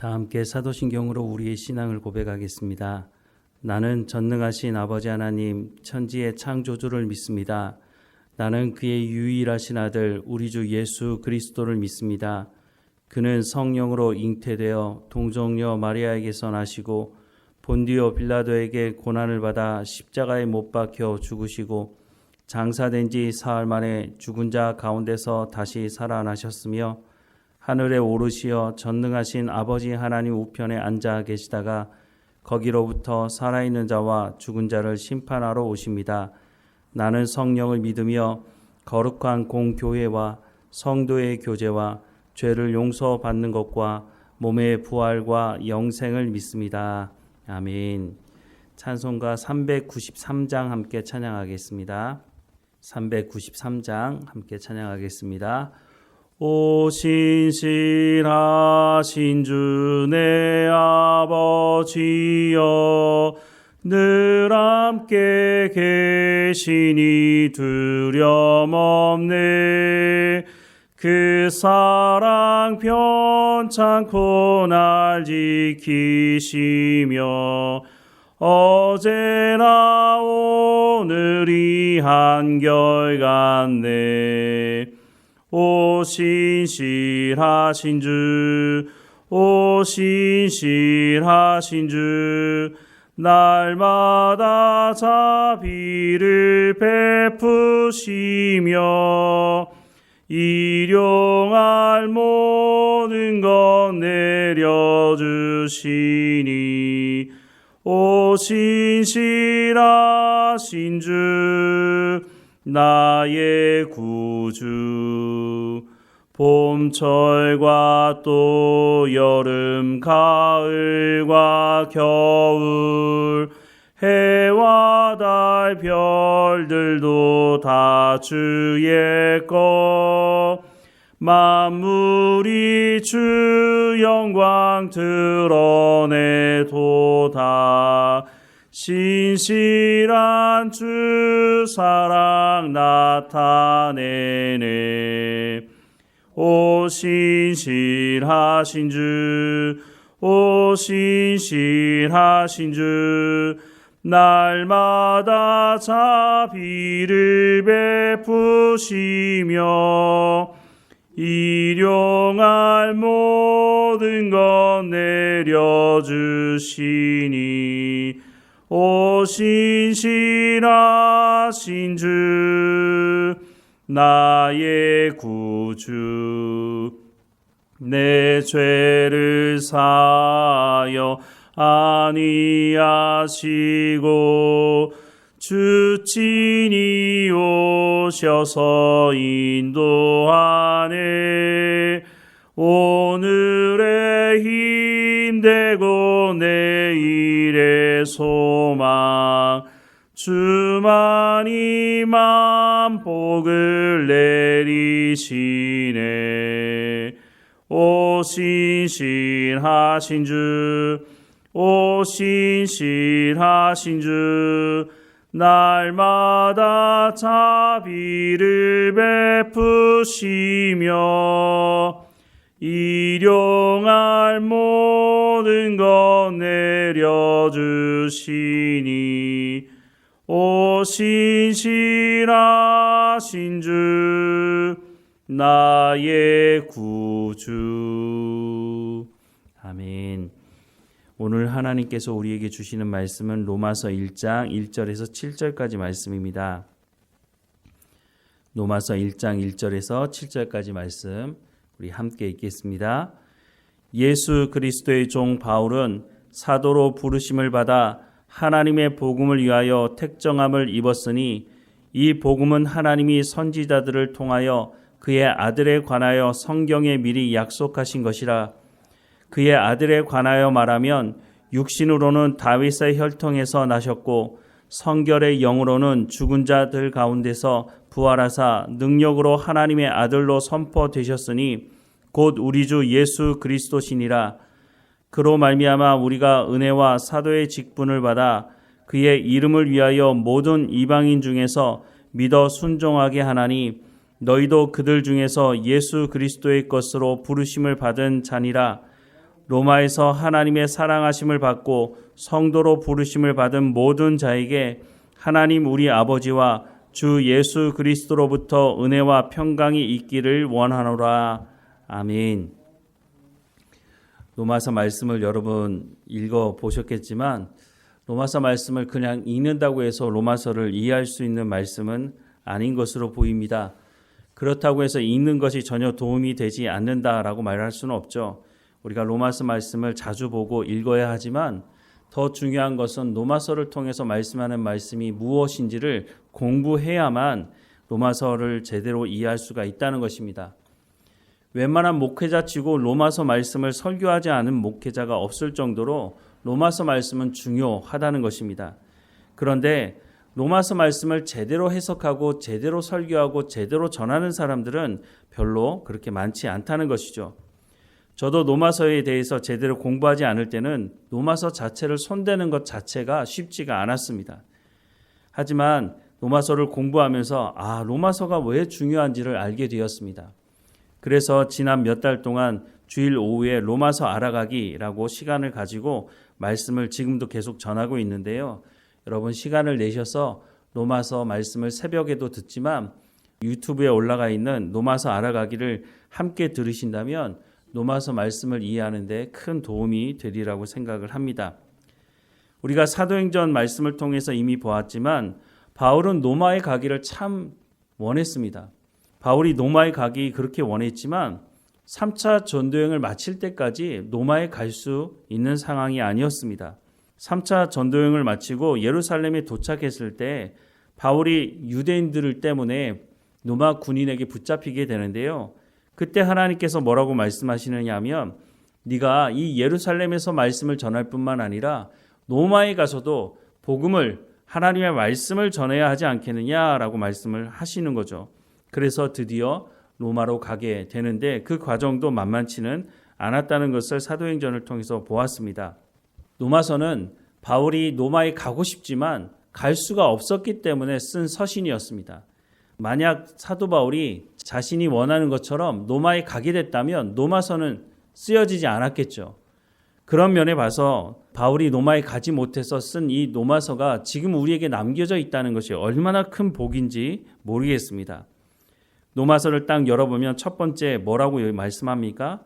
다 함께 사도신경으로 우리의 신앙을 고백하겠습니다. 나는 전능하신 아버지 하나님 천지의 창조주를 믿습니다. 나는 그의 유일하신 아들 우리 주 예수 그리스도를 믿습니다. 그는 성령으로 잉태되어 동정녀 마리아에게서 나시고 본디오 빌라도에게 고난을 받아 십자가에 못 박혀 죽으시고 장사된 지 사흘 만에 죽은 자 가운데서 다시 살아나셨으며 하늘에 오르시어 전능하신 아버지 하나님 우편에 앉아 계시다가 거기로부터 살아있는 자와 죽은 자를 심판하러 오십니다. 나는 성령을 믿으며 거룩한 공교회와 성도의 교제와 죄를 용서받는 것과 몸의 부활과 영생을 믿습니다. 아멘. 찬송가 393장 함께 찬양하겠습니다. 393장 함께 찬양하겠습니다. 오 신실하신 주 내 아버지여 늘 함께 계시니 두려움없네. 그 사랑 편찮고 날 지키시며 어제나 오늘이 한결같네. 오 신실하신 주, 오 신실하신 주, 날마다 자비를 베푸시며 일용할 모든 것 내려주시니 오 신실하신 주 나의 구주. 봄철과 또 여름 가을과 겨울 해와 달 별들도 다 주의 것. 만물이 주 영광 드러내도다. 신실한 주 사랑 나타내네. 오 신실하신 주, 오 신실하신 주, 날마다 자비를 베푸시며 일용할 모든 것 내려주시니 오 신실하신 주 나의 구주. 내 죄를 사하여 아니하시고 주 친히 오셔서 인도하네. 오늘의 힘되고 내일의 소망 주만이 만복을 내리시네. 오 신실하신 주, 오 신실하신 주, 날마다 자비를 베푸시며 일용할 모든 것 내려주시니 오 신실하신 주 나의 구주. 아멘. 오늘 하나님께서 우리에게 주시는 말씀은 로마서 1장 1절에서 7절까지 말씀입니다. 로마서 1장 1절에서 7절까지 말씀 우리 함께 읽겠습니다. 예수 그리스도의 종 바울은 사도로 부르심을 받아 하나님의 복음을 위하여 택정함을 입었으니 이 복음은 하나님이 선지자들을 통하여 그의 아들에 관하여 성경에 미리 약속하신 것이라. 그의 아들에 관하여 말하면 육신으로는 다윗의 혈통에서 나셨고 성결의 영으로는 죽은 자들 가운데서 부활하사 능력으로 하나님의 아들로 선포되셨으니 곧 우리 주 예수 그리스도시니라. 그로 말미암아 우리가 은혜와 사도의 직분을 받아 그의 이름을 위하여 모든 이방인 중에서 믿어 순종하게 하나니 너희도 그들 중에서 예수 그리스도의 것으로 부르심을 받은 자니라. 로마에서 하나님의 사랑하심을 받고 성도로 부르심을 받은 모든 자에게 하나님 우리 아버지와 주 예수 그리스도로부터 은혜와 평강이 있기를 원하노라. 아멘. 로마서 말씀을 여러분 읽어보셨겠지만 로마서 말씀을 그냥 읽는다고 해서 로마서를 이해할 수 있는 말씀은 아닌 것으로 보입니다. 그렇다고 해서 읽는 것이 전혀 도움이 되지 않는다라고 말할 수는 없죠. 우리가 로마서 말씀을 자주 보고 읽어야 하지만 더 중요한 것은 로마서를 통해서 말씀하는 말씀이 무엇인지를 공부해야만 로마서를 제대로 이해할 수가 있다는 것입니다. 웬만한 목회자 치고 로마서 말씀을 설교하지 않은 목회자가 없을 정도로 로마서 말씀은 중요하다는 것입니다. 그런데 로마서 말씀을 제대로 해석하고 제대로 설교하고 제대로 전하는 사람들은 별로 그렇게 많지 않다는 것이죠. 저도 로마서에 대해서 제대로 공부하지 않을 때는 로마서 자체를 손대는 것 자체가 쉽지가 않았습니다. 하지만 로마서를 공부하면서 로마서가 왜 중요한지를 알게 되었습니다. 그래서 지난 몇 달 동안 주일 오후에 로마서 알아가기라고 시간을 가지고 말씀을 지금도 계속 전하고 있는데요. 여러분 시간을 내셔서 로마서 말씀을 새벽에도 듣지만 유튜브에 올라가 있는 로마서 알아가기를 함께 들으신다면 로마서 말씀을 이해하는 데 큰 도움이 되리라고 생각을 합니다. 우리가 사도행전 말씀을 통해서 이미 보았지만 바울은 로마에 가기를 참 원했습니다. 바울이 로마에 가기 그렇게 원했지만 3차 전도여행을 마칠 때까지 로마에 갈 수 있는 상황이 아니었습니다. 3차 전도여행을 마치고 예루살렘에 도착했을 때 바울이 유대인들 때문에 로마 군인에게 붙잡히게 되는데요. 그때 하나님께서 뭐라고 말씀하시느냐 하면 네가 이 예루살렘에서 말씀을 전할 뿐만 아니라 로마에 가서도 복음을 하나님의 말씀을 전해야 하지 않겠느냐라고 말씀을 하시는 거죠. 그래서 드디어 로마로 가게 되는데 그 과정도 만만치는 않았다는 것을 사도행전을 통해서 보았습니다. 로마서는 바울이 로마에 가고 싶지만 갈 수가 없었기 때문에 쓴 서신이었습니다. 만약 사도 바울이 자신이 원하는 것처럼 로마에 가게 됐다면 로마서는 쓰여지지 않았겠죠. 그런 면에 봐서 바울이 로마에 가지 못해서 쓴 이 로마서가 지금 우리에게 남겨져 있다는 것이 얼마나 큰 복인지 모르겠습니다. 로마서를 딱 열어보면 첫 번째 뭐라고 말씀합니까?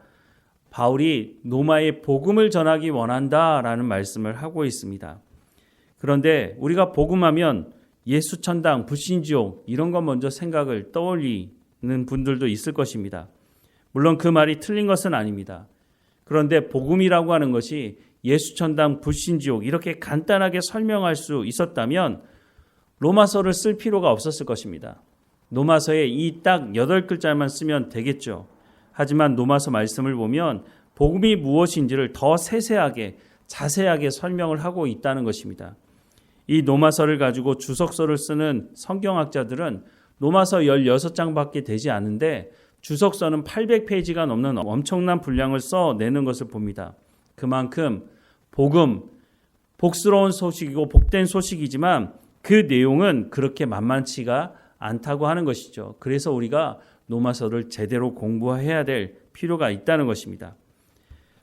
바울이 로마에 복음을 전하기 원한다라는 말씀을 하고 있습니다. 그런데 우리가 복음하면 예수천당, 불신지옥 이런 것 먼저 생각을 떠올리는 분들도 있을 것입니다. 물론 그 말이 틀린 것은 아닙니다. 그런데 복음이라고 하는 것이 예수천당, 불신지옥 이렇게 간단하게 설명할 수 있었다면 로마서를 쓸 필요가 없었을 것입니다. 로마서에 이 딱 8글자만 쓰면 되겠죠. 하지만 로마서 말씀을 보면 복음이 무엇인지를 더 세세하게 자세하게 설명을 하고 있다는 것입니다. 이 로마서를 가지고 주석서를 쓰는 성경학자들은 로마서 16장밖에 되지 않은데 주석서는 800페이지가 넘는 엄청난 분량을 써내는 것을 봅니다. 그만큼 복음, 복스러운 소식이고 복된 소식이지만 그 내용은 그렇게 만만치가 않다고 하는 것이죠. 그래서 우리가 로마서를 제대로 공부해야 될 필요가 있다는 것입니다.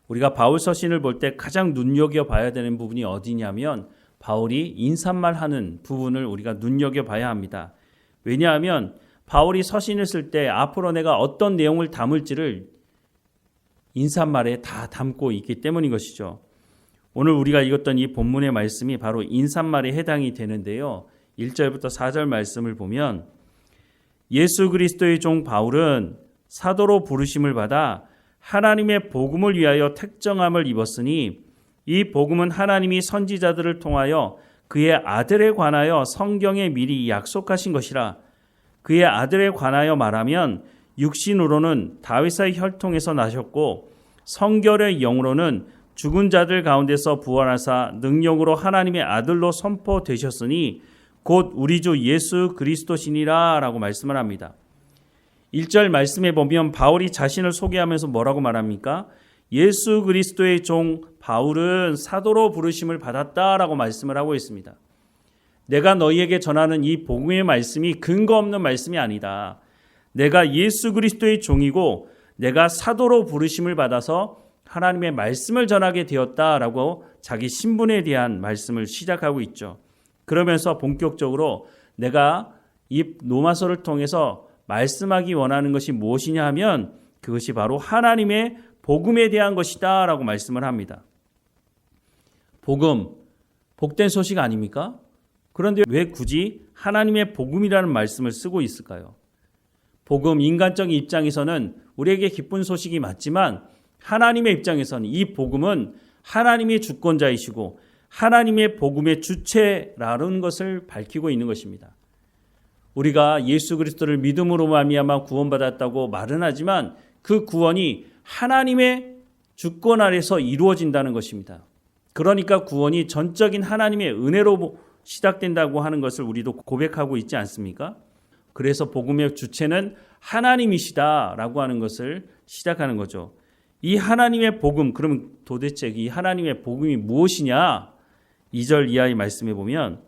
우리가 바울 서신을 볼 때 가장 눈여겨봐야 되는 부분이 어디냐면 바울이 인사말 하는 부분을 우리가 눈여겨봐야 합니다. 왜냐하면 바울이 서신을 쓸 때 앞으로 내가 어떤 내용을 담을지를 인사말에 다 담고 있기 때문인 것이죠. 오늘 우리가 읽었던 이 본문의 말씀이 바로 인사말에 해당이 되는데요. 1절부터 4절 말씀을 보면 예수 그리스도의 종 바울은 사도로 부르심을 받아 하나님의 복음을 위하여 택정함을 입었으니 이 복음은 하나님이 선지자들을 통하여 그의 아들에 관하여 성경에 미리 약속하신 것이라. 그의 아들에 관하여 말하면 육신으로는 다윗의 혈통에서 나셨고 성결의 영으로는 죽은 자들 가운데서 부활하사 능력으로 하나님의 아들로 선포되셨으니 곧 우리 주 예수 그리스도시니라 라고 말씀을 합니다. 1절 말씀에 보면 바울이 자신을 소개하면서 뭐라고 말합니까? 예수 그리스도의 종 바울은 사도로 부르심을 받았다라고 말씀을 하고 있습니다. 내가 너희에게 전하는 이 복음의 말씀이 근거 없는 말씀이 아니다. 내가 예수 그리스도의 종이고 내가 사도로 부르심을 받아서 하나님의 말씀을 전하게 되었다라고 자기 신분에 대한 말씀을 시작하고 있죠. 그러면서 본격적으로 내가 이 로마서를 통해서 말씀하기 원하는 것이 무엇이냐 하면 그것이 바로 하나님의 복음에 대한 것이다 라고 말씀을 합니다. 복음, 복된 소식 아닙니까? 그런데 왜 굳이 하나님의 복음이라는 말씀을 쓰고 있을까요? 복음, 인간적인 입장에서는 우리에게 기쁜 소식이 맞지만 하나님의 입장에서는 이 복음은 하나님의 주권자이시고 하나님의 복음의 주체라는 것을 밝히고 있는 것입니다. 우리가 예수 그리스도를 믿음으로 말미암아 구원받았다고 말은 하지만 그 구원이 하나님의 주권 아래서 이루어진다는 것입니다. 그러니까 구원이 전적인 하나님의 은혜로 시작된다고 하는 것을 우리도 고백하고 있지 않습니까? 그래서 복음의 주체는 하나님이시다라고 하는 것을 시작하는 거죠. 이 하나님의 복음, 그럼 도대체 이 하나님의 복음이 무엇이냐? 2절 이하의 말씀에 보면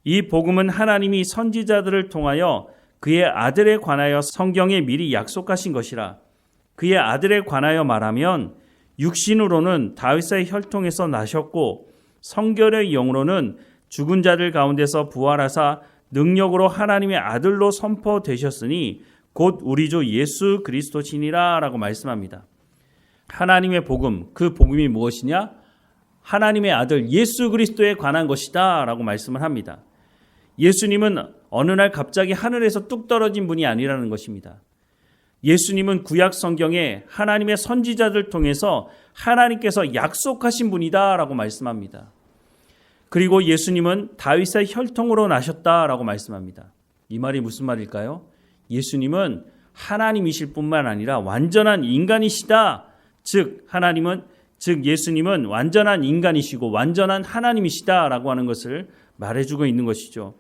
이 복음은 하나님이 선지자들을 통하여 그의 아들에 관하여 성경에 미리 약속하신 것이라. 그의 아들에 관하여 말하면 육신으로는 다윗의 혈통에서 나셨고 성결의 영으로는 죽은 자들 가운데서 부활하사 능력으로 하나님의 아들로 선포되셨으니 곧 우리 주 예수 그리스도시니라 라고 말씀합니다. 하나님의 복음, 그 복음이 무엇이냐? 하나님의 아들 예수 그리스도에 관한 것이다 라고 말씀을 합니다. 예수님은 어느 날 갑자기 하늘에서 뚝 떨어진 분이 아니라는 것입니다. 예수님은 구약 성경에 하나님의 선지자들 통해서 하나님께서 약속하신 분이다 라고 말씀합니다. 그리고 예수님은 다윗의 혈통으로 나셨다라고 말씀합니다. 이 말이 무슨 말일까요? 예수님은 하나님이실 뿐만 아니라 완전한 인간이시다. 즉 예수님은 완전한 인간이시고 완전한 하나님이시다라고 하는 것을 말해주고 있는 것이죠.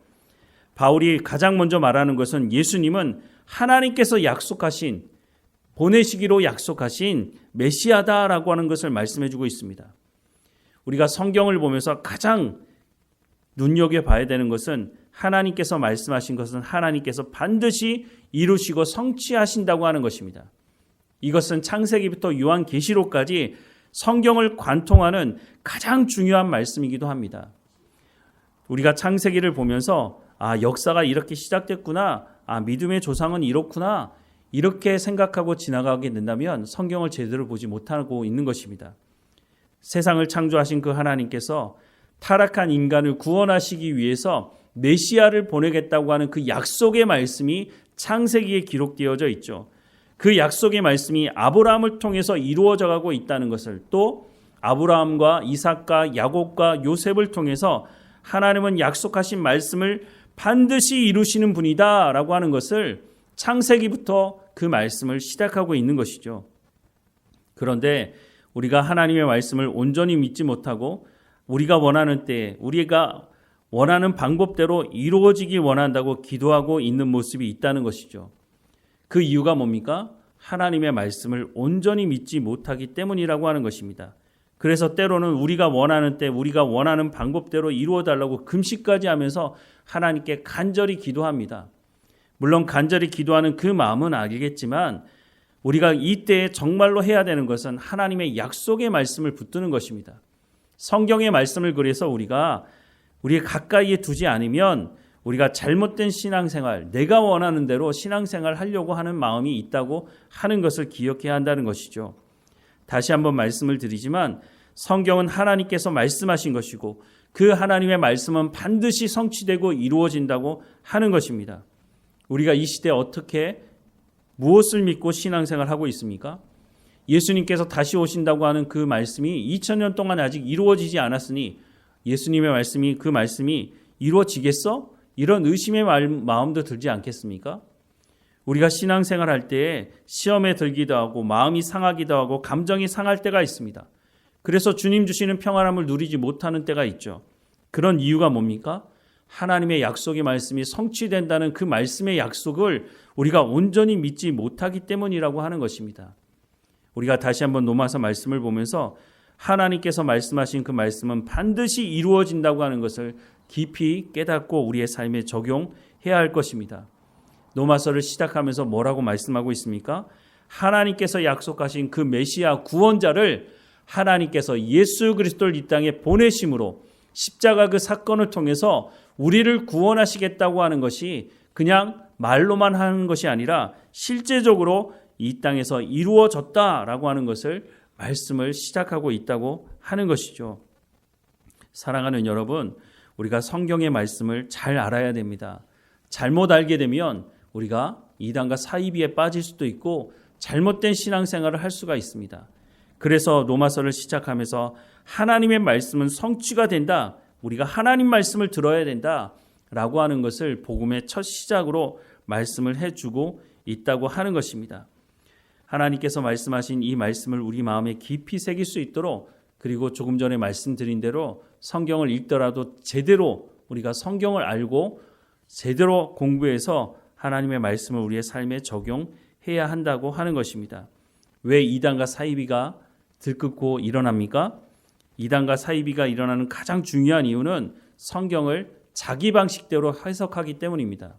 바울이 가장 먼저 말하는 것은 예수님은 하나님께서 보내시기로 약속하신 메시아다라고 하는 것을 말씀해주고 있습니다. 우리가 성경을 보면서 가장 눈여겨봐야 되는 것은 하나님께서 말씀하신 것은 하나님께서 반드시 이루시고 성취하신다고 하는 것입니다. 이것은 창세기부터 요한계시록까지 성경을 관통하는 가장 중요한 말씀이기도 합니다. 우리가 창세기를 보면서 역사가 이렇게 시작됐구나, 믿음의 조상은 이렇구나, 이렇게 생각하고 지나가게 된다면 성경을 제대로 보지 못하고 있는 것입니다. 세상을 창조하신 그 하나님께서 타락한 인간을 구원하시기 위해서 메시아를 보내겠다고 하는 그 약속의 말씀이 창세기에 기록되어져 있죠. 그 약속의 말씀이 아브라함을 통해서 이루어져 가고 있다는 것을, 또 아브라함과 이삭과 야곱과 요셉을 통해서 하나님은 약속하신 말씀을 반드시 이루시는 분이다라고 하는 것을 창세기부터 그 말씀을 시작하고 있는 것이죠. 그런데 우리가 하나님의 말씀을 온전히 믿지 못하고 우리가 원하는 때에 우리가 원하는 방법대로 이루어지길 원한다고 기도하고 있는 모습이 있다는 것이죠. 그 이유가 뭡니까? 하나님의 말씀을 온전히 믿지 못하기 때문이라고 하는 것입니다. 그래서 때로는 우리가 원하는 때 우리가 원하는 방법대로 이루어달라고 금식까지 하면서 하나님께 간절히 기도합니다. 물론 간절히 기도하는 그 마음은 알겠지만 우리가 이때에 정말로 해야 되는 것은 하나님의 약속의 말씀을 붙드는 것입니다. 성경의 말씀을 그래서 우리가 가까이에 두지 않으면 우리가 잘못된 신앙생활, 내가 원하는 대로 신앙생활 하려고 하는 마음이 있다고 하는 것을 기억해야 한다는 것이죠. 다시 한번 말씀을 드리지만 성경은 하나님께서 말씀하신 것이고 그 하나님의 말씀은 반드시 성취되고 이루어진다고 하는 것입니다. 우리가 이 시대에 어떻게 무엇을 믿고 신앙생활 하고 있습니까? 예수님께서 다시 오신다고 하는 그 말씀이 2000년 동안 아직 이루어지지 않았으니 예수님의 말씀이 그 말씀이 이루어지겠어? 이런 의심의 마음도 들지 않겠습니까? 우리가 신앙생활 할 때에 시험에 들기도 하고 마음이 상하기도 하고 감정이 상할 때가 있습니다. 그래서 주님 주시는 평안함을 누리지 못하는 때가 있죠. 그런 이유가 뭡니까? 하나님의 약속의 말씀이 성취된다는 그 말씀의 약속을 우리가 온전히 믿지 못하기 때문이라고 하는 것입니다. 우리가 다시 한번 로마서 말씀을 보면서 하나님께서 말씀하신 그 말씀은 반드시 이루어진다고 하는 것을 깊이 깨닫고 우리의 삶에 적용해야 할 것입니다. 로마서를 시작하면서 뭐라고 말씀하고 있습니까? 하나님께서 약속하신 그 메시아 구원자를 하나님께서 예수 그리스도를 이 땅에 보내심으로 십자가 그 사건을 통해서 우리를 구원하시겠다고 하는 것이 그냥 말로만 하는 것이 아니라 실제적으로 이 땅에서 이루어졌다라고 하는 것을 말씀을 시작하고 있다고 하는 것이죠. 사랑하는 여러분, 우리가 성경의 말씀을 잘 알아야 됩니다. 잘못 알게 되면 우리가 이단과 사이비에 빠질 수도 있고 잘못된 신앙생활을 할 수가 있습니다. 그래서 로마서를 시작하면서 하나님의 말씀은 성취가 된다. 우리가 하나님 말씀을 들어야 된다라고 하는 것을 복음의 첫 시작으로 말씀을 해주고 있다고 하는 것입니다. 하나님께서 말씀하신 이 말씀을 우리 마음에 깊이 새길 수 있도록, 그리고 조금 전에 말씀드린 대로 성경을 읽더라도 제대로 우리가 성경을 알고 제대로 공부해서 하나님의 말씀을 우리의 삶에 적용해야 한다고 하는 것입니다. 왜 이단과 사이비가 들끓고 일어납니까? 이단과 사이비가 일어나는 가장 중요한 이유는 성경을 자기 방식대로 해석하기 때문입니다.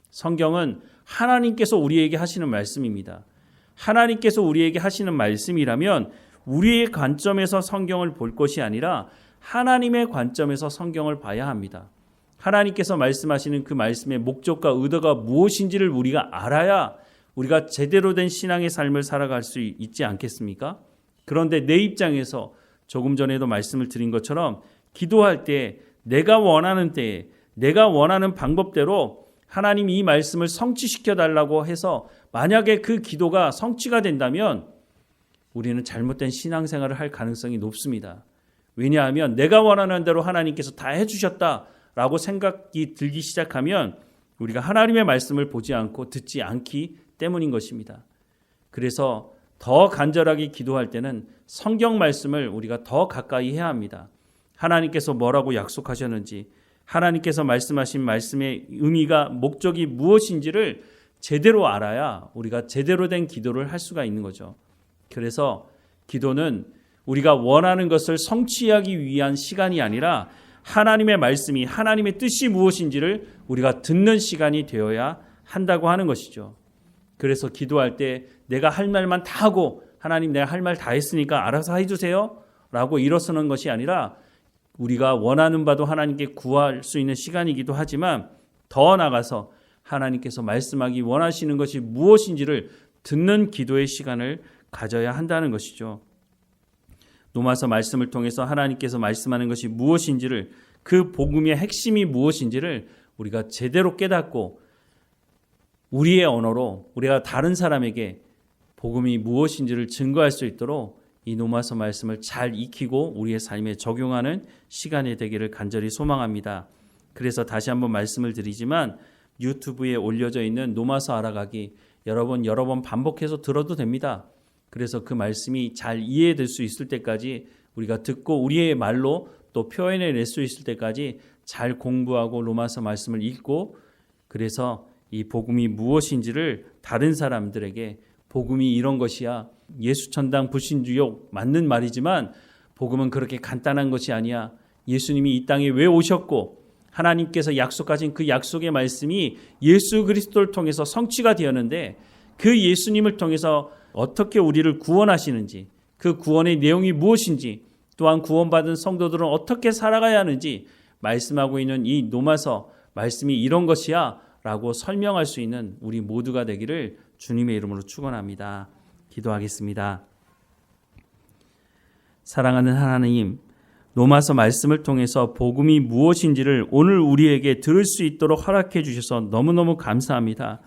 성경은 하나님께서 우리에게 하시는 말씀입니다. 하나님께서 우리에게 하시는 말씀이라면 우리의 관점에서 성경을 볼 것이 아니라 하나님의 관점에서 성경을 봐야 합니다. 하나님께서 말씀하시는 그 말씀의 목적과 의도가 무엇인지를 우리가 알아야 우리가 제대로 된 신앙의 삶을 살아갈 수 있지 않겠습니까? 그런데 내 입장에서 조금 전에도 말씀을 드린 것처럼 기도할 때 내가 원하는 때에 내가 원하는 방법대로 하나님 이 말씀을 성취시켜 달라고 해서 만약에 그 기도가 성취가 된다면 우리는 잘못된 신앙생활을 할 가능성이 높습니다. 왜냐하면 내가 원하는 대로 하나님께서 다 해주셨다라고 생각이 들기 시작하면 우리가 하나님의 말씀을 보지 않고 듣지 않기 때문인 것입니다. 그래서 더 간절하게 기도할 때는 성경 말씀을 우리가 더 가까이 해야 합니다. 하나님께서 뭐라고 약속하셨는지, 하나님께서 말씀하신 말씀의 의미가 목적이 무엇인지를 제대로 알아야 우리가 제대로 된 기도를 할 수가 있는 거죠. 그래서 기도는 우리가 원하는 것을 성취하기 위한 시간이 아니라 하나님의 말씀이, 하나님의 뜻이 무엇인지를 우리가 듣는 시간이 되어야 한다고 하는 것이죠. 그래서 기도할 때 내가 할 말만 다 하고 하나님 내가 할 말 다 했으니까 알아서 해주세요 라고 일어서는 것이 아니라 우리가 원하는 바도 하나님께 구할 수 있는 시간이기도 하지만 더 나아가서 하나님께서 말씀하기 원하시는 것이 무엇인지를 듣는 기도의 시간을 가져야 한다는 것이죠. 로마서 말씀을 통해서 하나님께서 말씀하는 것이 무엇인지를, 그 복음의 핵심이 무엇인지를 우리가 제대로 깨닫고 우리의 언어로 우리가 다른 사람에게 복음이 무엇인지를 증거할 수 있도록 이 로마서 말씀을 잘 익히고 우리의 삶에 적용하는 시간이 되기를 간절히 소망합니다. 그래서 다시 한번 말씀을 드리지만 유튜브에 올려져 있는 로마서 알아가기 여러 번 반복해서 들어도 됩니다. 그래서 그 말씀이 잘 이해될 수 있을 때까지 우리가 듣고 우리의 말로 또 표현해낼 수 있을 때까지 잘 공부하고 로마서 말씀을 읽고, 그래서 이 복음이 무엇인지를 다른 사람들에게, 복음이 이런 것이야, 예수 천당 불신주욕 맞는 말이지만 복음은 그렇게 간단한 것이 아니야, 예수님이 이 땅에 왜 오셨고 하나님께서 약속하신 그 약속의 말씀이 예수 그리스도를 통해서 성취가 되었는데 그 예수님을 통해서 어떻게 우리를 구원하시는지, 그 구원의 내용이 무엇인지, 또한 구원받은 성도들은 어떻게 살아가야 하는지 말씀하고 있는 이 로마서 말씀이 이런 것이야 라고 설명할 수 있는 우리 모두가 되기를 주님의 이름으로 축원합니다. 기도하겠습니다. 사랑하는 하나님, 로마서 말씀을 통해서 복음이 무엇인지를 오늘 우리에게 들을 수 있도록 허락해 주셔서 너무너무 감사합니다.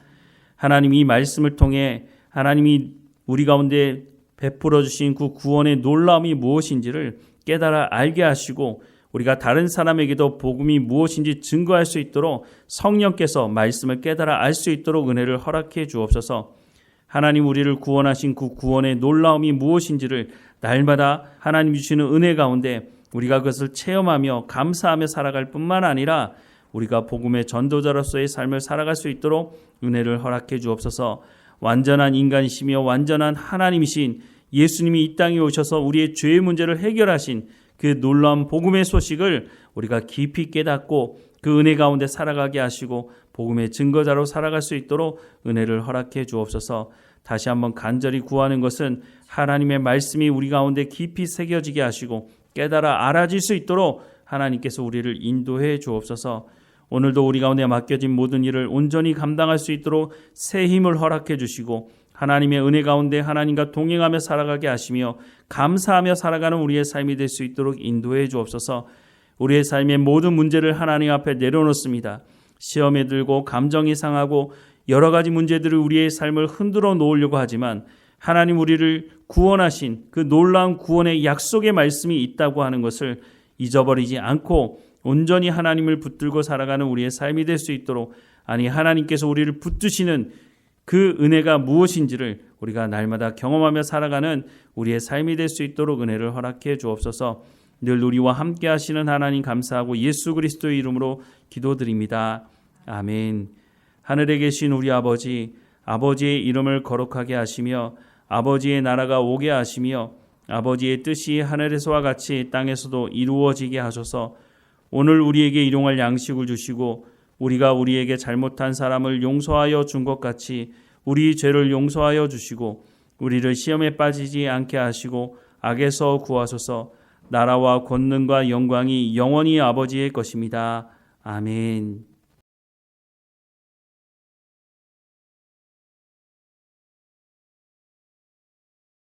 하나님, 이 말씀을 통해 하나님이 우리 가운데 베풀어 주신 그 구원의 놀라움이 무엇인지를 깨달아 알게 하시고 우리가 다른 사람에게도 복음이 무엇인지 증거할 수 있도록 성령께서 말씀을 깨달아 알 수 있도록 은혜를 허락해 주옵소서. 하나님, 우리를 구원하신 그 구원의 놀라움이 무엇인지를 날마다 하나님 주시는 은혜 가운데 우리가 그것을 체험하며 감사하며 살아갈 뿐만 아니라 우리가 복음의 전도자로서의 삶을 살아갈 수 있도록 은혜를 허락해 주옵소서. 완전한 인간이시며 완전한 하나님이신 예수님이 이 땅에 오셔서 우리의 죄의 문제를 해결하신 그 놀라운 복음의 소식을 우리가 깊이 깨닫고 그 은혜 가운데 살아가게 하시고 복음의 증거자로 살아갈 수 있도록 은혜를 허락해 주옵소서. 다시 한번 간절히 구하는 것은 하나님의 말씀이 우리 가운데 깊이 새겨지게 하시고 깨달아 알아질 수 있도록 하나님께서 우리를 인도해 주옵소서. 오늘도 우리 가운데 맡겨진 모든 일을 온전히 감당할 수 있도록 새 힘을 허락해 주시고 하나님의 은혜 가운데 하나님과 동행하며 살아가게 하시며 감사하며 살아가는 우리의 삶이 될 수 있도록 인도해 주옵소서. 우리의 삶의 모든 문제를 하나님 앞에 내려놓습니다. 시험에 들고 감정이 상하고 여러 가지 문제들을 우리의 삶을 흔들어 놓으려고 하지만 하나님 우리를 구원하신 그 놀라운 구원의 약속의 말씀이 있다고 하는 것을 잊어버리지 않고 온전히 하나님을 붙들고 살아가는 우리의 삶이 될 수 있도록, 아니 하나님께서 우리를 붙드시는 그 은혜가 무엇인지를 우리가 날마다 경험하며 살아가는 우리의 삶이 될 수 있도록 은혜를 허락해 주옵소서. 늘 우리와 함께 하시는 하나님 감사하고 예수 그리스도의 이름으로 기도드립니다. 아멘. 하늘에 계신 우리 아버지, 아버지의 이름을 거룩하게 하시며 아버지의 나라가 오게 하시며 아버지의 뜻이 하늘에서와 같이 땅에서도 이루어지게 하소서. 오늘 우리에게 일용할 양식을 주시고 우리가 우리에게 잘못한 사람을 용서하여 준 것 같이 우리 죄를 용서하여 주시고 우리를 시험에 빠지지 않게 하시고 악에서 구하소서. 나라와 권능과 영광이 영원히 아버지의 것입니다. 아멘.